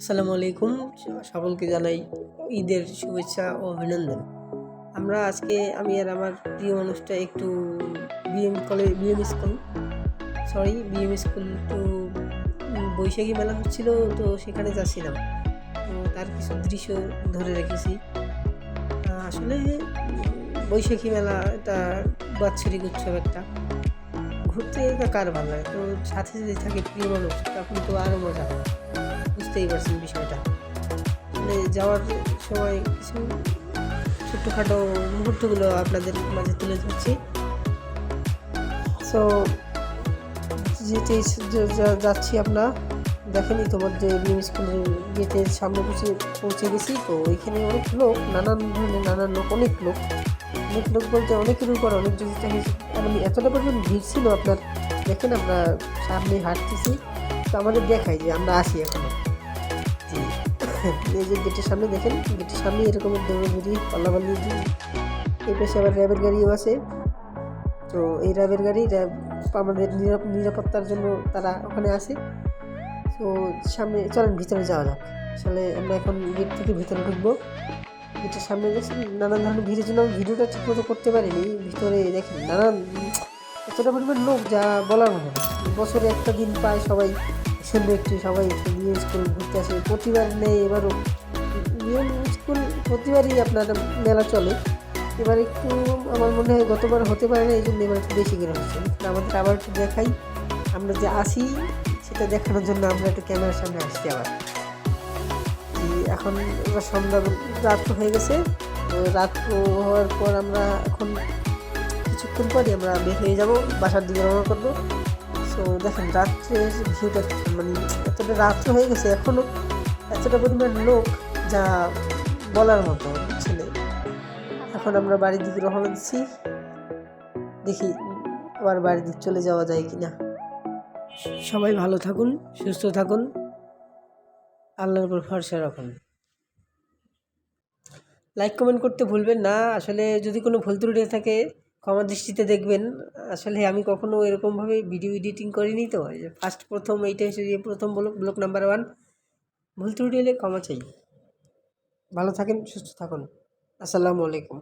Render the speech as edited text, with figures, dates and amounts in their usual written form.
আসসালামু আলাইকুম। সকলকে জানাই ঈদের শুভেচ্ছা ও অভিনন্দন। আমি আর আমার প্রিয় মানুষটা একটু বিএম স্কুল টু বৈশাখী মেলা হচ্ছিল, তো সেখানে যাচ্ছিলাম। তো তার কিছু দৃশ্য ধরে রেখেছি। আসলে বৈশাখী মেলা এটা বাৎসরিক উৎসব একটা। ঘুরতে এটা কার ভালো লাগে? তো সাথে যদি থাকে প্রিয় মানুষ তখন তো আরও মজা হয়। বুঝতেই পারছেন বিষয়টা। মানে যাওয়ার সময় কিছু ছোট্টখাটো মুহূর্তগুলো আপনাদের মাঝে তুলে ধরছি। সো যেতে যাচ্ছি আমরা, দেখেনি তোমার যে বিএম স্কুলের গেটের সামনে পৌঁছে গেছি। তো ওইখানে অনেক লোক, নানান ধরনের নানান লোক, অনেক লোক বলতে অনেকের উপর অনেক জিনিসটা হয়েছে। মানে এতটা পরিমাণ ভিড় ছিল আপনার। দেখেন আমরা সামনে হাঁটতেছি, তো আমাদের দেখায় যে আমরা আসি এখনো। এই যে গেটের সামনে দেখেন, গেটের সামনে এরকমের দৌড়াদৌড়ি পাল্লাপাল্লি। এই পাশে আবার র্যাবের গাড়িও আছে। তো এই র্যাবের গাড়ি আমাদের নিরাপত্তার জন্য তারা ওখানে আসে। তো সামনে চলেন ভিতরে যাওয়া যাক। আসলে আমরা এখন গেট থেকে ভিতরে ঢুকবো। গেটের সামনে দেখছি নানান ধরনের ভিড়ের জন্য ভিডিওটা ঠিক মতো করতে পারিনি। ভিতরে দেখেন নানান এতটা পরিমাণ লোক যা বলার মতো না। বছরে একটা দিন পায় সবাই সবাই একটু বিএম স্কুল ঘুরতে আসে। প্রতিবার নেই, এবারও বিএম স্কুল প্রতিবারই আপনার মেলা চলে। এবার একটু আমার মনে হয় গতবার হতে পারে না, এই জন্য এবার একটু বেশি করে হচ্ছে। আমাদের আবার একটু দেখাই, আমরা যে আসি সেটা দেখানোর জন্য আমরা একটু ক্যামেরার সামনে আসছি আবার। এখন এবার রাত হয়ে গেছে। রাত হওয়ার পর আমরা এখন কিছুক্ষণ পরই আমরা বের হয়ে যাব, বাসার দিকে রওনা করবো। সো দেখেন রাত্রে ভিউটা, মানে এতটা রাত্র হয়ে গেছে, এখনও এতটা পরিমাণ লোক যা বলার মতো ছেলে। এখন আমরা বাড়ির দিকে রওনা দিচ্ছি, দেখি আবার বাড়ির দিকে চলে যাওয়া যায় কিনা। সবাই ভালো থাকুন, সুস্থ থাকুন, আল্লাহর উপর ভরসা রাখুন। লাইক কমেন্ট করতে ভুলবেন না। আসলে যদি কোনো ভুল ত্রুটি থাকে ক্ষমা দৃষ্টিতে দেখবেন। আসলে আমি কখনো এরকমভাবে ভিডিও এডিটিং করিনি, তো প্রথম এইটা হচ্ছে যে প্রথম ব্লগ নাম্বার 1। ভুল ত্রুটি হলে ক্ষমা চাই। ভালো থাকেন, সুস্থ থাকুন। আসসালামু আলাইকুম।